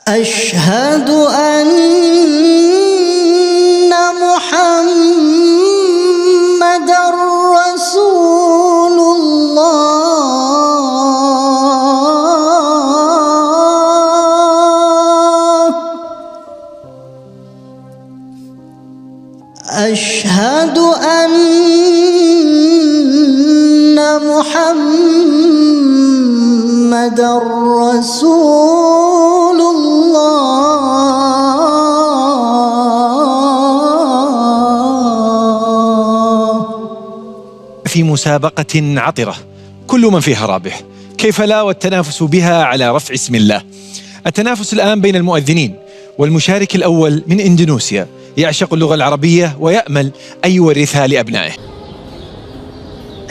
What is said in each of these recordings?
أشهد أن محمدًا رسول الله. أشهد أن محمدًا رسول الله. في مسابقة عطرة كل من فيها رابح، كيف لا والتنافس بها على رفع اسم الله. التنافس الآن بين المؤذنين، والمشارك الأول من إندونيسيا يعشق اللغة العربية ويأمل أن يورثها لأبنائه.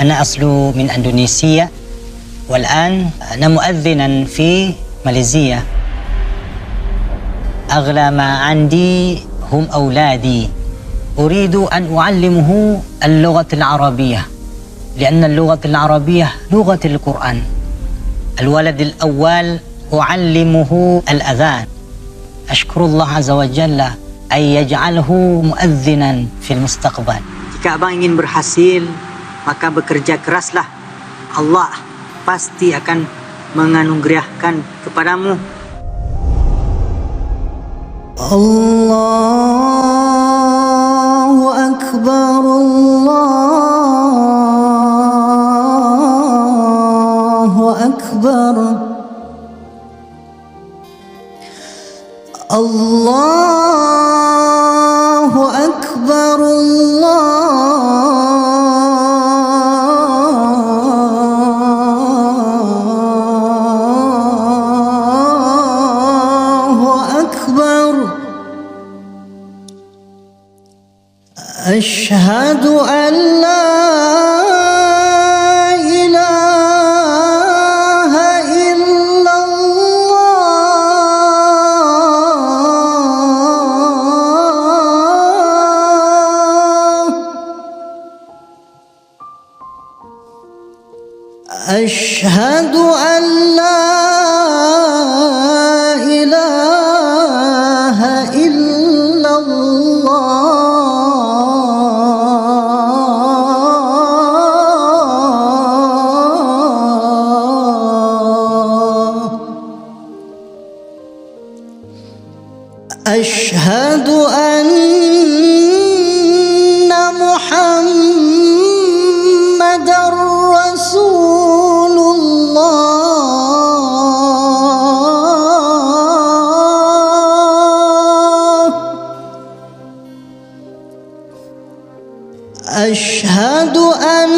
أنا أصل من إندونيسيا، والآن أنا مؤذنا في ماليزيا. أغلى ما عندي هم أولادي. أريد أن أعلمه اللغة العربية، لأن اللغة العربية لغة القرآن. الولد الأول أعلمه الأذان. أشكر الله عز وجل أن يجعله مؤذنا في المستقبل. Jika abang ingin berhasil, maka bekerja keraslah. Allah pasti akan menganugerahkan kepadamu. Allahu Akbar, Allahu Akbar. Allahu Akbar, Allahu Akbar. أشهد أن لا إله إلا الله. أشهد أن لا إله إلا الله. أشهد أن محمدًا رسول الله. أشهد أن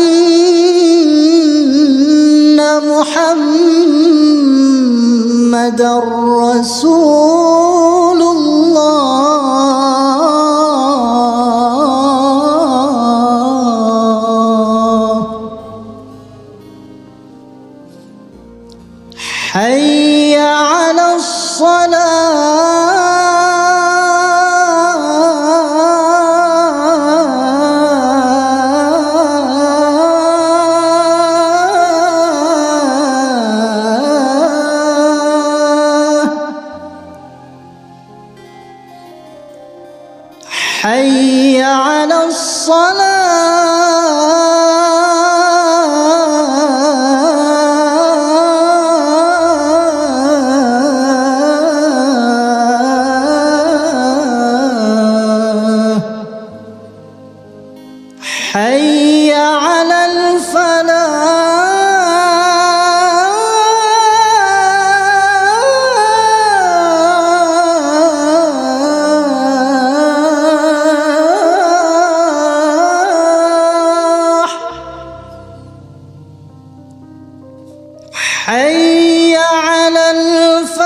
محمدًا رسول الله. حي على حي على الصلاة. حي على الفلاح. حي على الفلاح.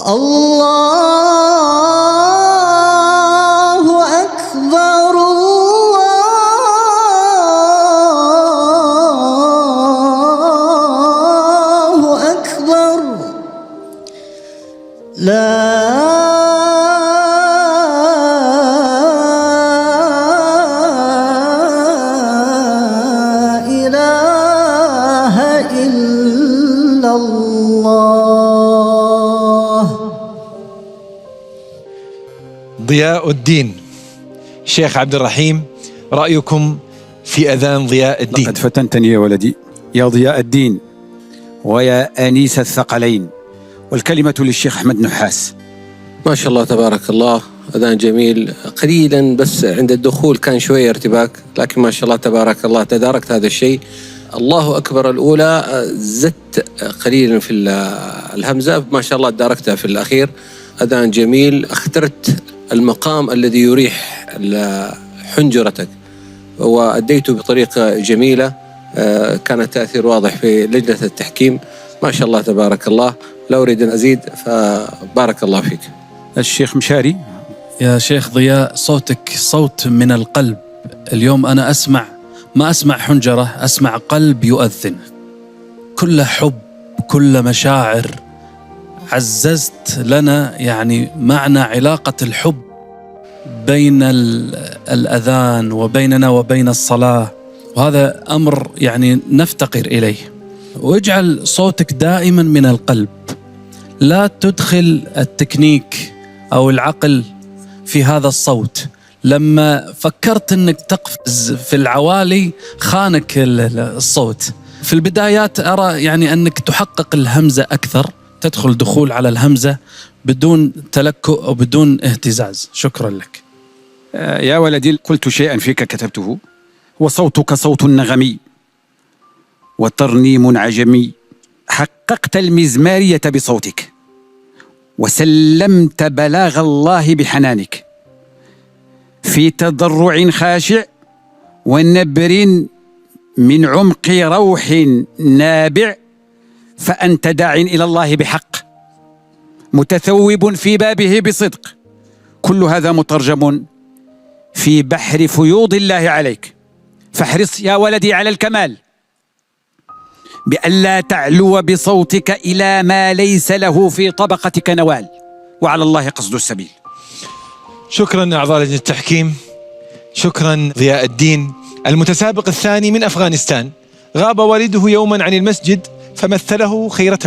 الله أكبر، الله أكبر. لا إله إلا الله. ضياء الدين. شيخ عبد الرحيم، رأيكم في أذان ضياء الدين؟ لقد فتنتني يا ولدي يا ضياء الدين ويا أنيس الثقلين. والكلمة للشيخ أحمد نحاس. ما شاء الله تبارك الله، أذان جميل. قليلا بس عند الدخول كان شوية ارتباك، لكن ما شاء الله تبارك الله تداركت هذا الشيء. الله أكبر الأولى زدت قليلا في الهمزة، ما شاء الله تداركتها في الأخير. أذان جميل، اخترت المقام الذي يريح حنجرتك وأديته بطريقة جميلة. كان تأثير واضح في لجنة التحكيم. ما شاء الله تبارك الله، لا أريد أن أزيد، فبارك الله فيك. الشيخ مشاري. يا شيخ ضياء، صوتك صوت من القلب. اليوم أنا ما أسمع حنجرة، أسمع قلب يؤذن، كل حب، كل مشاعر. عززت لنا يعني معنى علاقة الحب بين الأذان وبيننا وبين الصلاة، وهذا أمر يعني نفتقر إليه. واجعل صوتك دائما من القلب، لا تدخل التكنيك أو العقل في هذا الصوت. لما فكرت أنك تقفز في العوالي خانك الصوت. في البدايات أرى يعني أنك تحقق الهمزة أكثر، تدخل دخول على الهمزة بدون تلكؤ أو بدون اهتزاز. شكرا لك. يا ولدي، قلت شيئا فيك كتبته: وصوتك صوت نغمي وترنيم عجمي. حققت المزمارية بصوتك وسلمت بلاغ الله بحنانك، في تضرع خاشع ونبر من عمق روح نابع. فأنت داع إلى الله بحق، متثوب في بابه بصدق. كل هذا مترجم في بحر فيوض الله عليك. فاحرص يا ولدي على الكمال، بألا تعلو بصوتك إلى ما ليس له في طبقتك نوال، وعلى الله قصد السبيل. شكرا أعضاء لجنة التحكيم. شكرا ضياء الدين. المتسابق الثاني من أفغانستان، غاب والده يوما عن المسجد فمثله خيرة